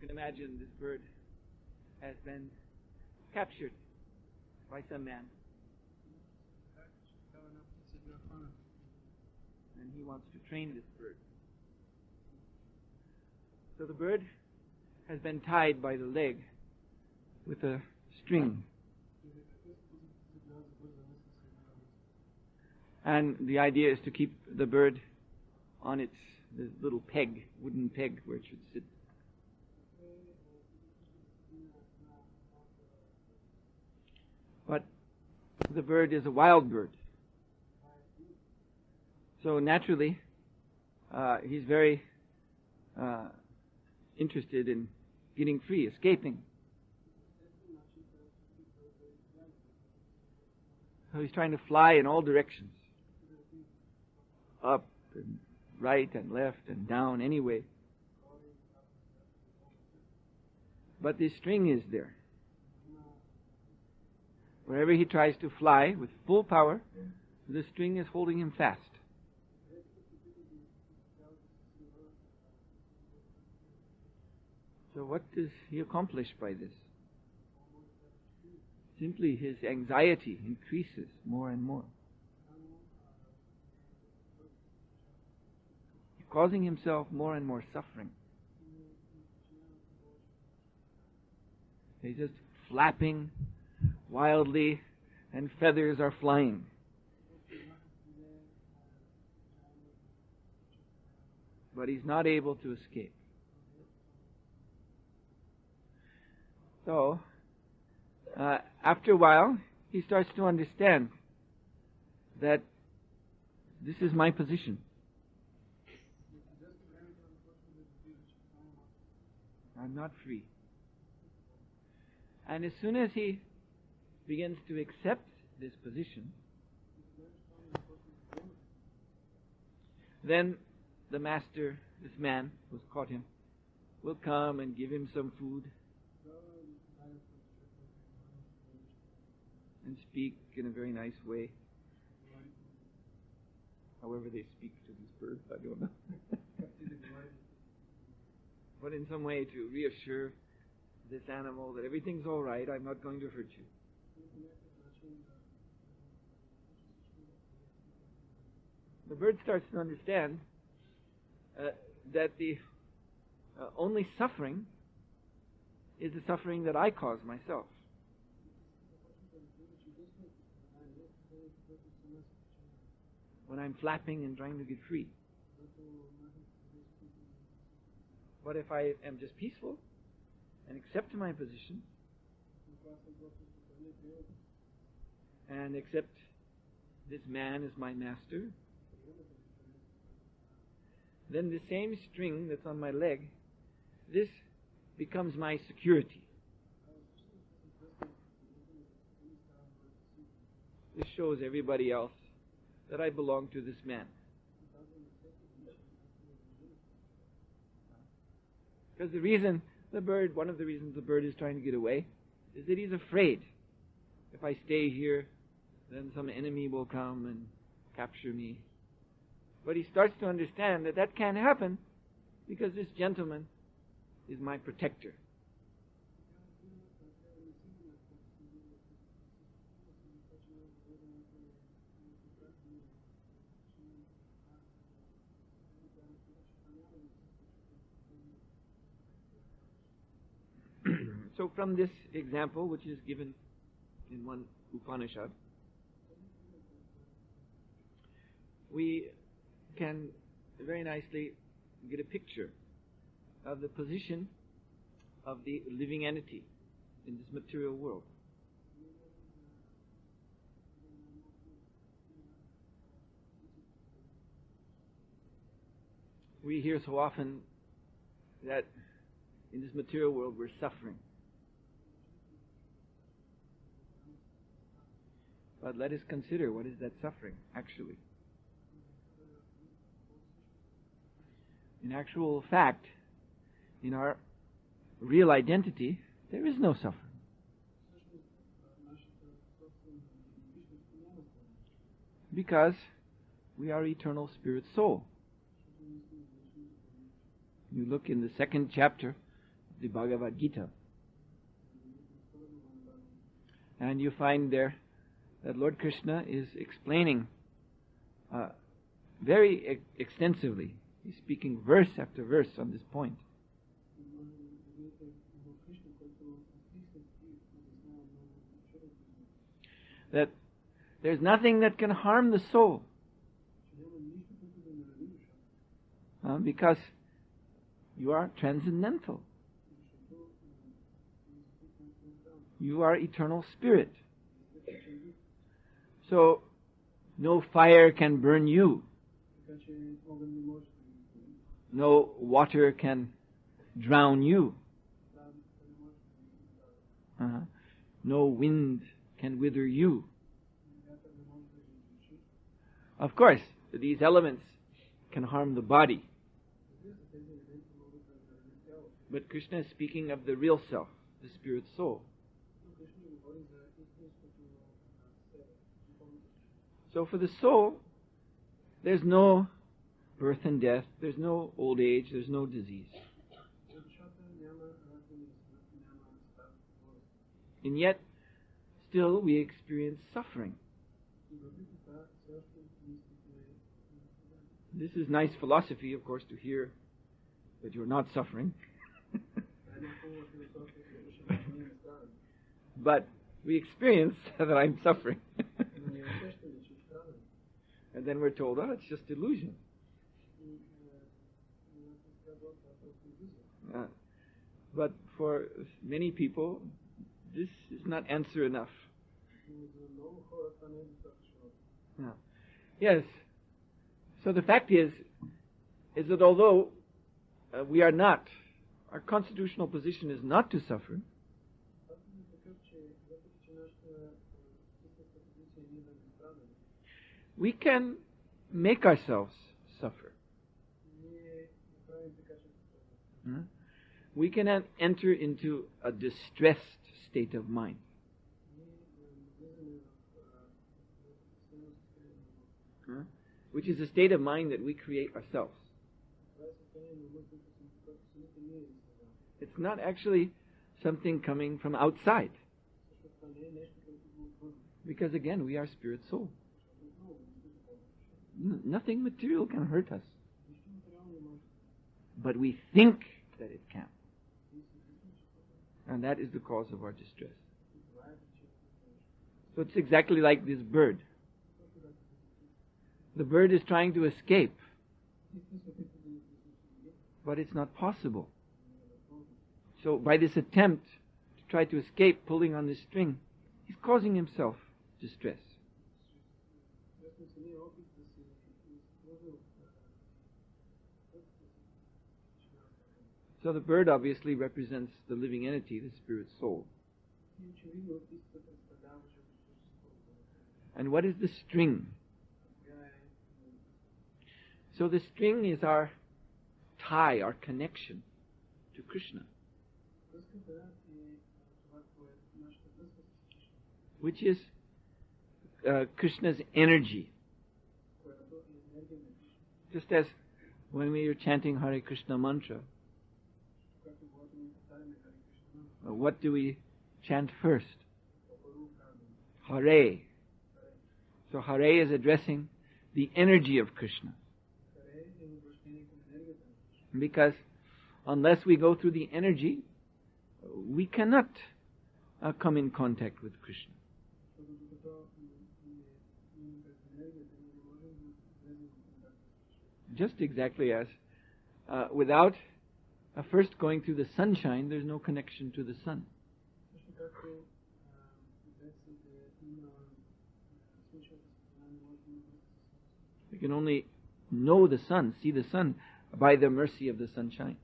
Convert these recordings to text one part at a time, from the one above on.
You can imagine this bird has been captured by some man, and he wants to train this bird. So the bird has been tied by the leg with a string. And the idea is to keep the bird on its little peg, wooden peg, where it should sit. But the bird is a wild bird. So naturally, he's very interested in getting free, escaping. So he's trying to fly in all directions. Up and right and left and down, any way. But this string is there. Wherever he tries to fly with full power, the string is holding him fast. So what does he accomplish by this? Simply his anxiety increases more and more, causing himself more and more suffering. He's just flapping wildly, and feathers are flying. But he's not able to escape. So, after a while, he starts to understand that this is my position. I'm not free. And as soon as he begins to accept this position, then the master, this man who's caught him, will come and give him some food and speak in a very nice way. However they speak to these birds, I don't know. But in some way to reassure this animal that everything's all right, I'm not going to hurt you. The bird starts to understand that the only suffering is the suffering that I cause myself. When I'm flapping and trying to get free. But if I am just peaceful and accept my position and accept this man as my master, then the same string that's on my leg, this becomes my security. This shows everybody else that I belong to this man. Because one of the reasons the bird is trying to get away is that he's afraid. If I stay here, then some enemy will come and capture me. But he starts to understand that that can't happen because this gentleman is my protector. So from this example, which is given in one Upanishad, we can very nicely get a picture of the position of the living entity in this material world. We hear so often that in this material world we're suffering. But let us consider, what is that suffering actually? In actual fact, in our real identity, there is no suffering. Because we are eternal spirit soul. You look in the second chapter of the Bhagavad Gita. And you find there that Lord Krishna is explaining very extensively. He's speaking verse after verse on this point. That there's nothing that can harm the soul. Because you are transcendental. You are eternal spirit. So, no fire can burn you. No water can drown you. No wind can wither you. Of course, these elements can harm the body. But Krishna is speaking of the real self, the spirit soul. So for the soul, there's no birth and death, there's no old age, there's no disease. And yet, still we experience suffering. This is nice philosophy, of course, to hear that you're not suffering. But we experience that I'm suffering. And then we're told, oh, it's just illusion. But for many people, this is not answer enough. Yes. So the fact is that although we are not, our constitutional position is not to suffer, we can make ourselves suffer. We can enter into a distressed state of mind. Which is a state of mind that we create ourselves. It's not actually something coming from outside. Because again, we are spirit soul. Nothing material can hurt us. But we think that it can. And that is the cause of our distress. So it's exactly like this bird. The bird is trying to escape. But it's not possible. So by this attempt to try to escape, pulling on this string, he's causing himself distress. So the bird obviously represents the living entity, the spirit soul. And what is the string? So the string is our tie, our connection to Krishna, which is Krishna's energy. Just as when we are chanting Hare Krishna mantra, what do we chant first? Hare. So Hare is addressing the energy of Krishna. Because unless we go through the energy, we cannot come in contact with Krishna. Just exactly as without first going through the sunshine, there's no connection to the sun. We can only know the sun, see the sun, by the mercy of the sunshine.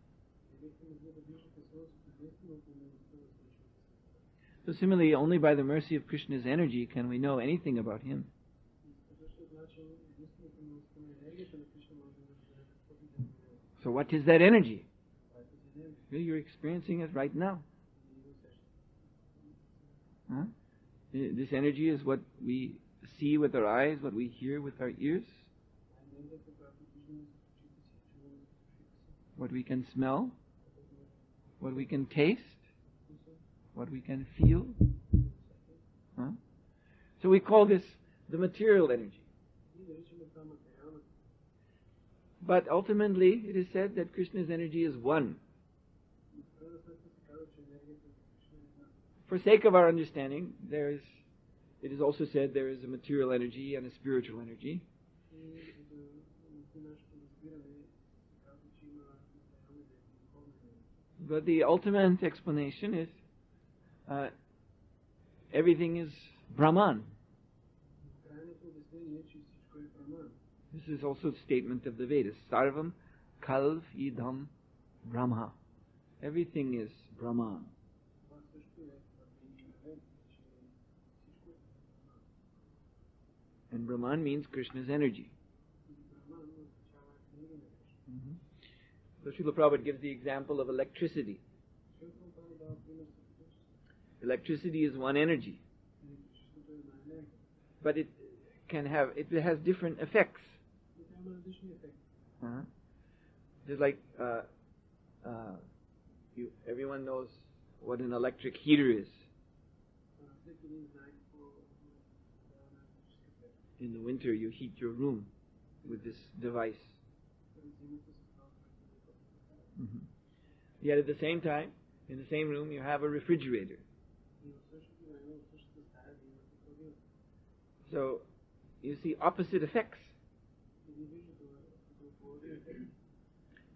So similarly, only by the mercy of Krishna's energy can we know anything about him. So what is that energy? You're experiencing it right now. This energy is what we see with our eyes, what we hear with our ears, what we can smell, what we can taste, what we can feel. Huh? So we call this the material energy. But ultimately, it is said that Krishna's energy is one. For sake of our understanding, it is also said there is a material energy and a spiritual energy. But the ultimate explanation is everything is Brahman. This is also a statement of the Vedas. Sarvam Kalv Idam Brahma. Everything is Brahman. And Brahman means Krishna's energy. So Srila Prabhupada gives the example of electricity. Electricity is one energy. But it has different effects. Just like everyone knows what an electric heater is. In the winter, you heat your room with this device. Yet at the same time, in the same room, you have a refrigerator. So, you see opposite effects.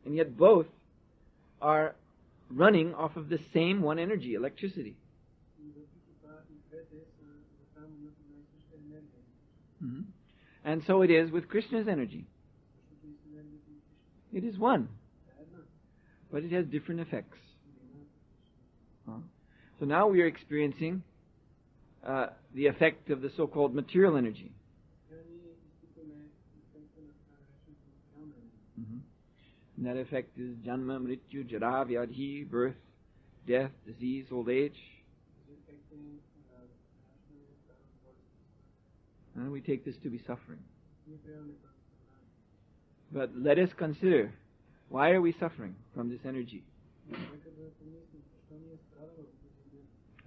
And yet both are running off of the same one energy, electricity. And so it is with Krishna's energy. It is one, but it has different effects. So now we are experiencing the effect of the so-called material energy. And that effect is Janma, Mrityu, Jara, Vyadhi, birth, death, disease, old age. And we take this to be suffering. But let us consider, why are we suffering from this energy?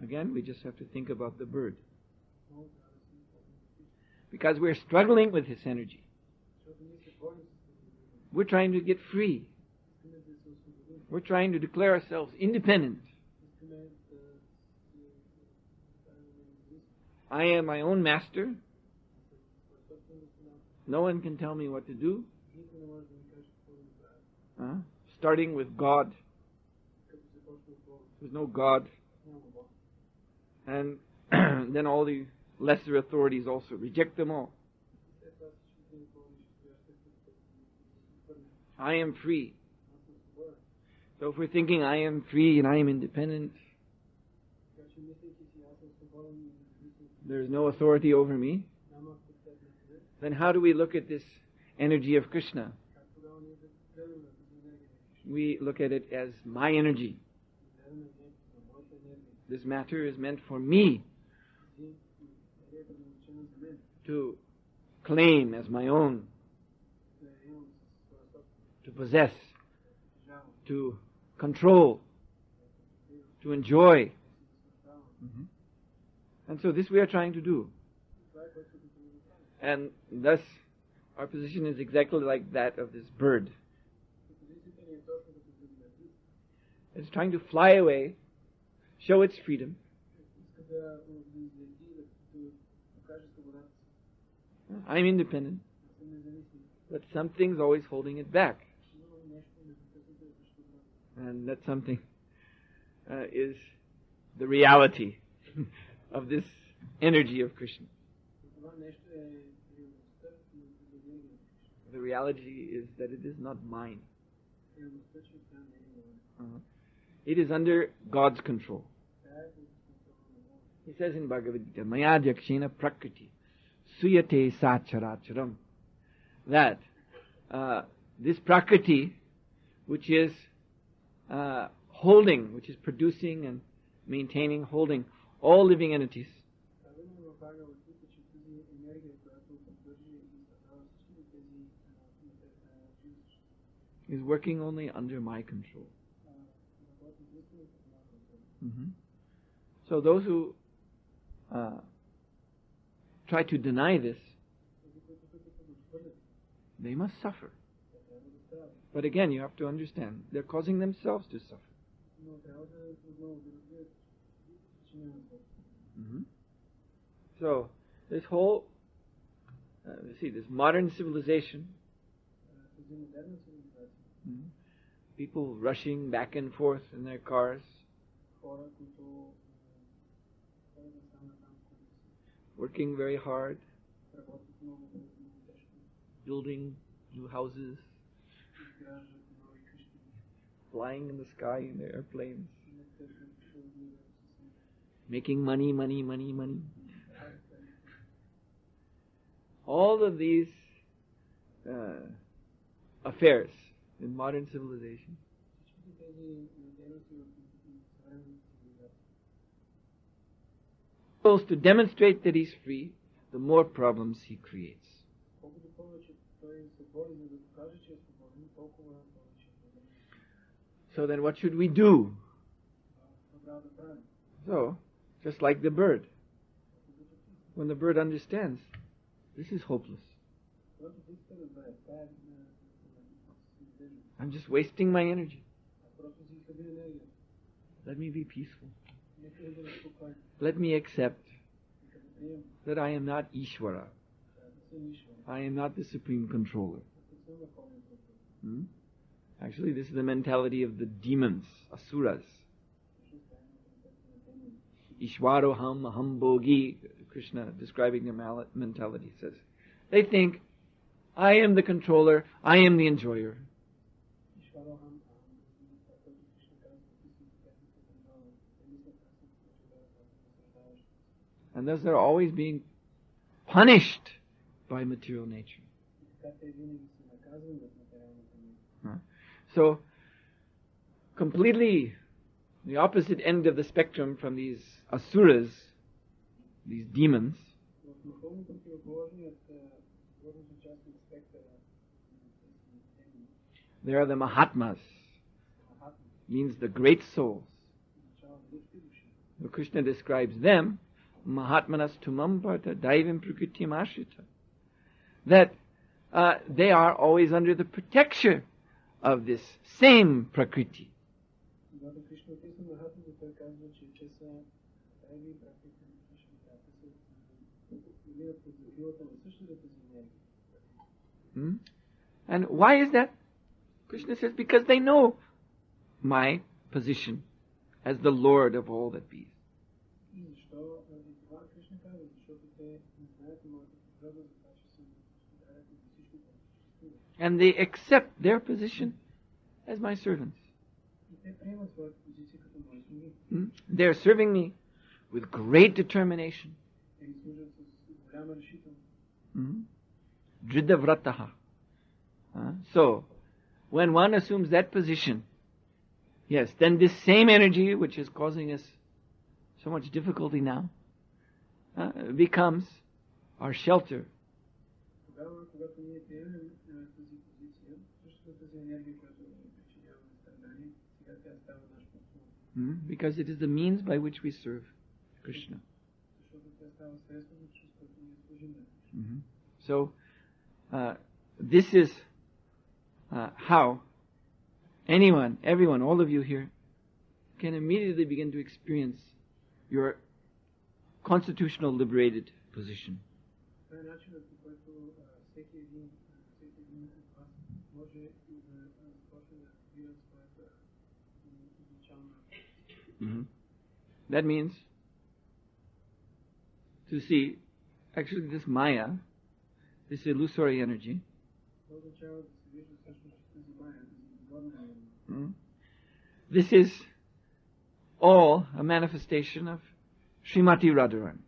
Again, we just have to think about the bird. Because we're struggling with this energy. We're trying to get free. We're trying to declare ourselves independent. I am my own master. No one can tell me what to do. Starting with God. There's no God. And then all the lesser authorities also reject them all. I am free. So if we're thinking I am free and I am independent, there's no authority over me, then how do we look at this energy of Krishna? We look at it as my energy. This matter is meant for me to claim as my own, to possess, to control, to enjoy. And so this we are trying to do. And thus our position is exactly like that of this bird. It's trying to fly away, show its freedom. I'm independent, but something's always holding it back. And that something is the reality of this energy of Krishna. The reality is that it is not mine. It is under God's control. He says in Bhagavad Gita, Maya Jakshena Prakriti Suyate Sacharacharam, that this Prakriti, which is holding, which is producing and maintaining, holding all living entities, is working only under my control. Mm-hmm. So those who try to deny this, they must suffer. But again, you have to understand, they're causing themselves to suffer. Mm-hmm. So, this whole, this modern civilization, people rushing back and forth in their cars, working very hard, building new houses, flying in the sky in their airplanes, making money. All of these affairs in modern civilization to demonstrate that he's free, the more problems he creates. So then what should we do? So, just like the bird. When the bird understands, this is hopeless. I'm just wasting my energy. Let me be peaceful. Let me accept that I am not Ishvara. I am not the supreme controller. Actually, this is the mentality of the demons, asuras. Ishwaroham aham bhogi, Krishna describing their mentality says. They think, I am the controller, I am the enjoyer. And thus they're always being punished by material nature. So, completely the opposite end of the spectrum from these asuras, these demons, there are the Mahatmas, means the great souls. So Krishna describes them, Mahatmanas tumam parta daivim prakritim ashrita, that they are always under the protection of this same prakriti. And why is that? Krishna says, because they know my position as the Lord of all that be. And they accept their position as my servants. They're serving me with great determination. Dridhavrataha. So, when one assumes that position, yes, then this same energy which is causing us so much difficulty now becomes our shelter. Because it is the means by which we serve Krishna. So, this is how everyone, all of you here, can immediately begin to experience your constitutional liberated position. That means to see, actually this Maya, this illusory energy, this is all a manifestation of Srimati Radharani.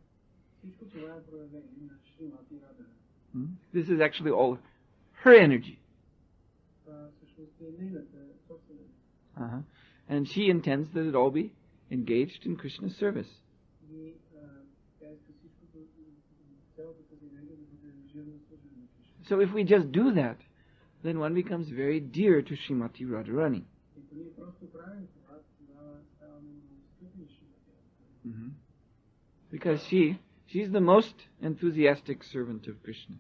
This is actually all her energy. And she intends that it all be engaged in Krishna's service. So if we just do that, then one becomes very dear to Srimati Radharani. Mm-hmm. Because she's the most enthusiastic servant of Krishna.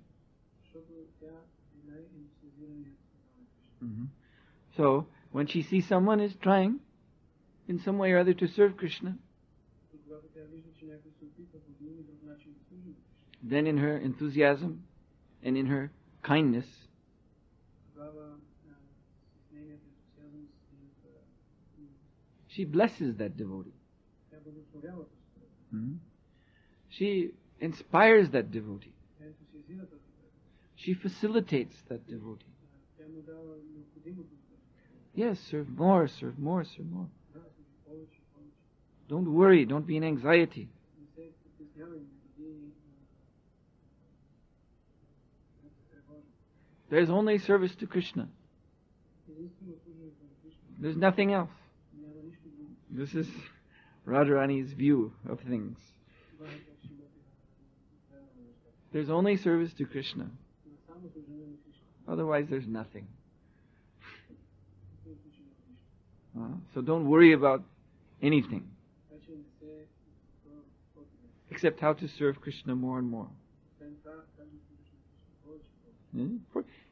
Mm-hmm. So, when she sees someone is trying in some way or other to serve Krishna, then in her enthusiasm and in her kindness, she blesses that devotee. Mm-hmm. She inspires that devotee. She facilitates that devotee. Yes, serve more, serve more, serve more. Don't worry, don't be in anxiety. There's only service to Krishna. There's nothing else. This is Radharani's view of things. There's only service to Krishna. Otherwise there's nothing. So don't worry about anything except how to serve Krishna more and more.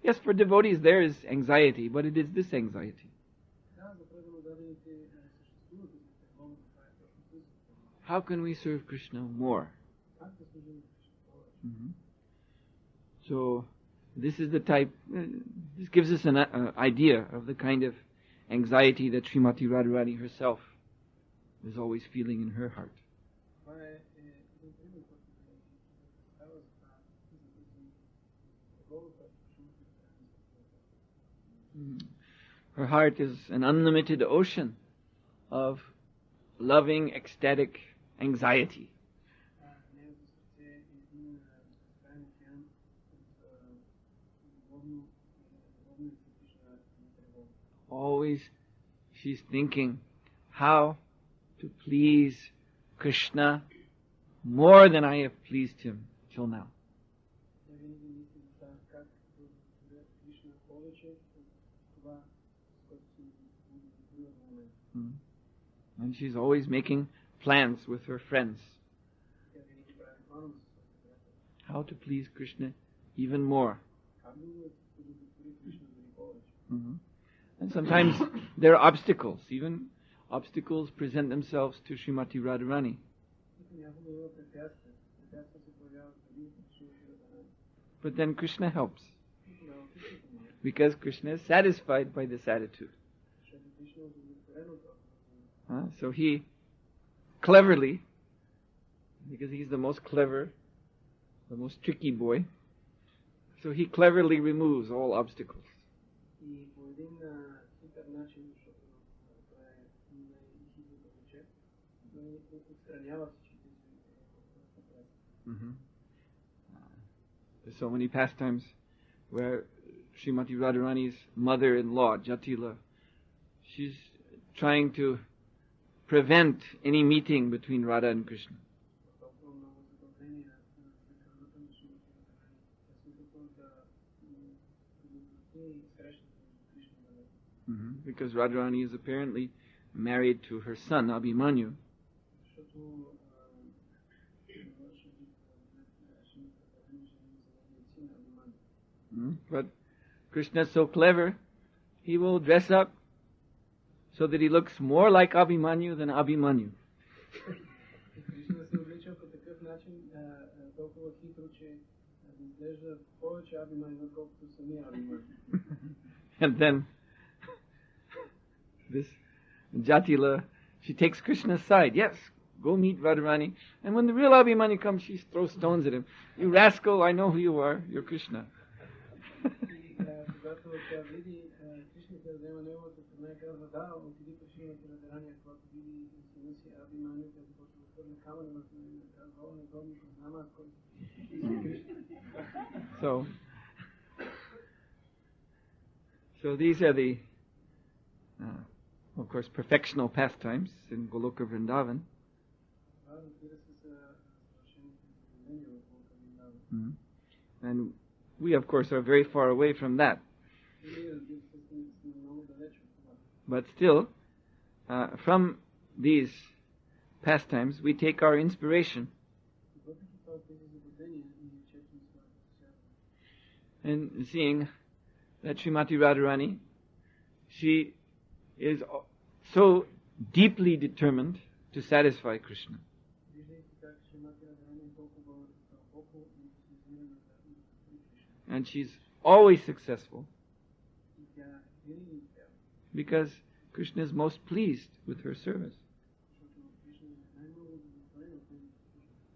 Yes, for devotees there is anxiety, but it is this anxiety. How can we serve Krishna more? Mm-hmm. So this is the type, this gives us an idea of the kind of anxiety that Srimati Radharani herself is always feeling in her heart. Her heart is an unlimited ocean of loving, ecstatic anxiety. Always she's thinking how to please Krishna more than I have pleased him till now. And she's always making plans with her friends. How to please Krishna even more. Mm-hmm. And sometimes there are obstacles. Even obstacles present themselves to Srimati Radharani. But then Krishna helps. Because Krishna is satisfied by this attitude. So he cleverly, because he's the most clever, the most tricky boy, so he cleverly removes all obstacles. Mm-hmm. There's so many pastimes where Srimati Radharani's mother-in-law, Jatila, she's trying to prevent any meeting between Radha and Krishna. Mm-hmm. Because Radharani is apparently married to her son, Abhimanyu. Mm-hmm. But Krishna is so clever, he will dress up so that he looks more like Abhimanyu than Abhimanyu. And then this Jatila, she takes Krishna's side. Yes, go meet Radharani. And when the real Abhimanyu comes, she throws stones at him. You rascal, I know who you are. You're Krishna. So these are the, of course, perfectional pastimes in Goloka Vrindavan. Mm-hmm. And we, of course, are very far away from that. But still, from these pastimes, we take our inspiration and seeing that Srimati Radharani, she is so deeply determined to satisfy Krishna. And she's always successful because Krishna is most pleased with her service.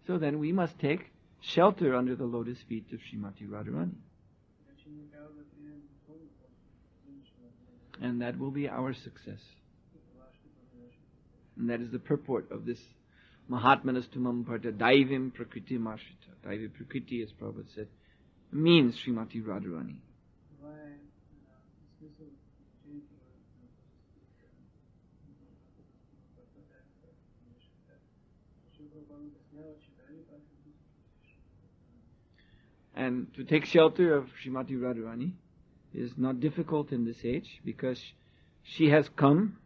So then we must take shelter under the lotus feet of Srimati Radharani. And that will be our success. And that is the purport of this Mahatmanastumam Parta Daivim Prakriti Mashita. Daivi Prakriti, as Prabhupada said, means Srimati Radharani. And to take shelter of Srimati Radharani is not difficult in this age because she has come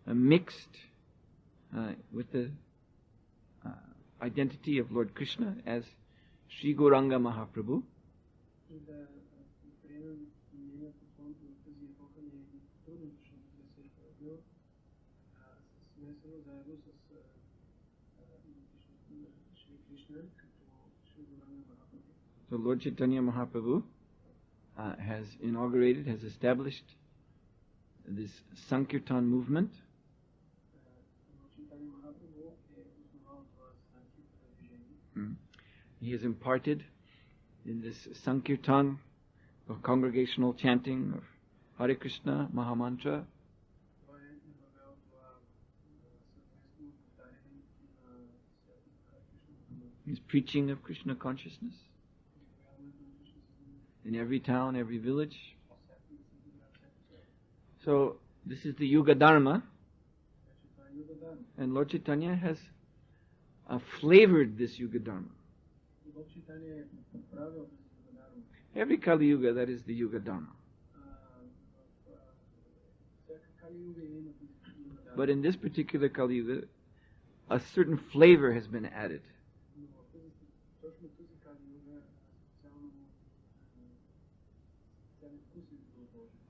mixed with the identity of Lord Krishna as Sri Gauranga Mahaprabhu. So Lord Chaitanya Mahaprabhu has established this Sankirtan movement. He has imparted in this Sankirtan of congregational chanting of Hare Krishna Mahamantra. His preaching of Krishna consciousness in every town, every village. So this is the Yuga Dharma, and Lord Chaitanya has flavored this Yuga Dharma. Every Kali Yuga, that is the Yuga Dharma. But in this particular Kali Yuga, a certain flavor has been added.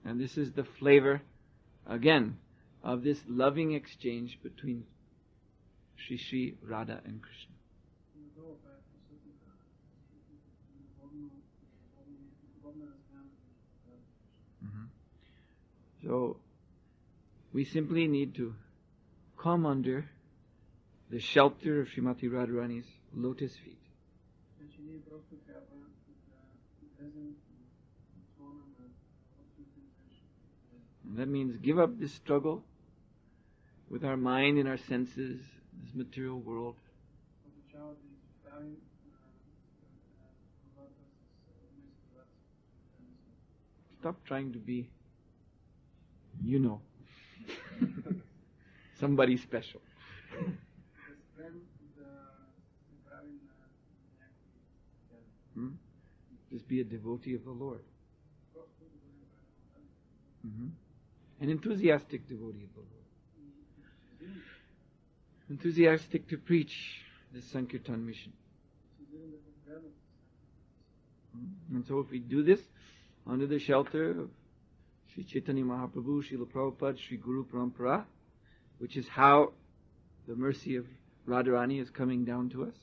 And this is the flavor, again, of this loving exchange between Shri Shri, Radha and Krishna. So, we simply need to come under the shelter of Srimati Radharani's lotus feet. And that means give up this struggle with our mind and our senses, this material world. Stop trying to be, somebody special. Just be a devotee of the Lord. An enthusiastic devotee of the Lord. Enthusiastic to preach this Sankirtan mission. And so if we do this under the shelter of Sri Chaitanya Mahaprabhu, Srila Prabhupada, Sri Guru Parampara, which is how the mercy of Radharani is coming down to us.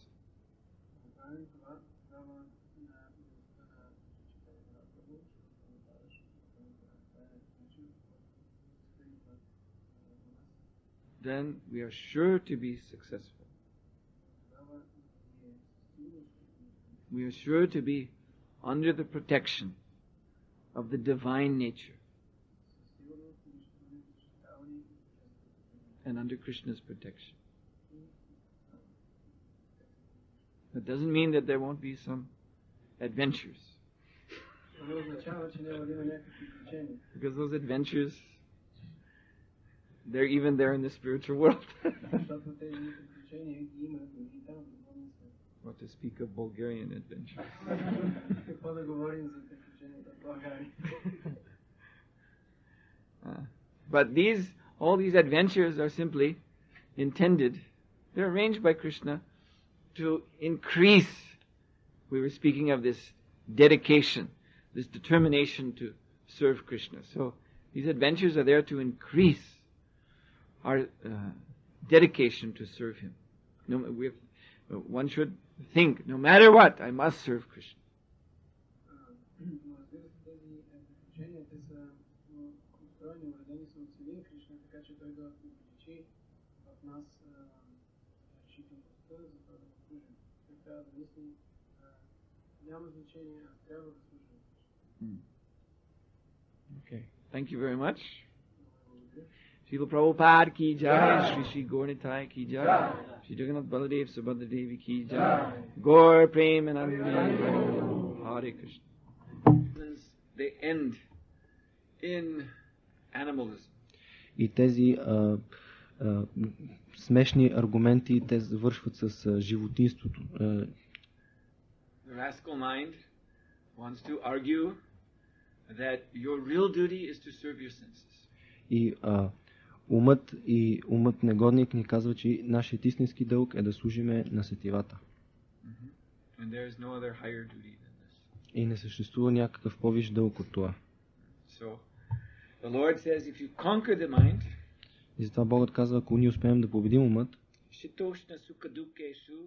Then we are sure to be successful. We are sure to be under the protection of the divine nature and under Krishna's protection. That doesn't mean that there won't be some adventures. Because those adventures, they're even there in the spiritual world. What to speak of Bulgarian adventures. But all these adventures are simply intended They're arranged by Krishna to increase. We were speaking of this dedication, this determination to serve Krishna. So these adventures are there to increase our dedication to serve Him. One should think, no matter what, I must serve Krishna. Okay, thank you very much. Srila Prabhupada ki jai, Shri Shri Gaurnitai ki jai, Shri Jagannath Baladev Subhadra Devi ki jai, Gaur Premanande, Hare Krishna. They end in animalism. И тези смешни аргументи те завършват с животинството. The rascal mind wants to argue that your real duty is to serve your senses. И умът негодник ни казва, че нашият истински дълг е да служиме на сетивата. And there is no other higher duty than this. И не съществува някакъв по-висш дълг от това. So the Lord says, if you conquer the mind, и затова Богът казва, ако ние успеем да победим умът, shitoshna sukha dukkeshu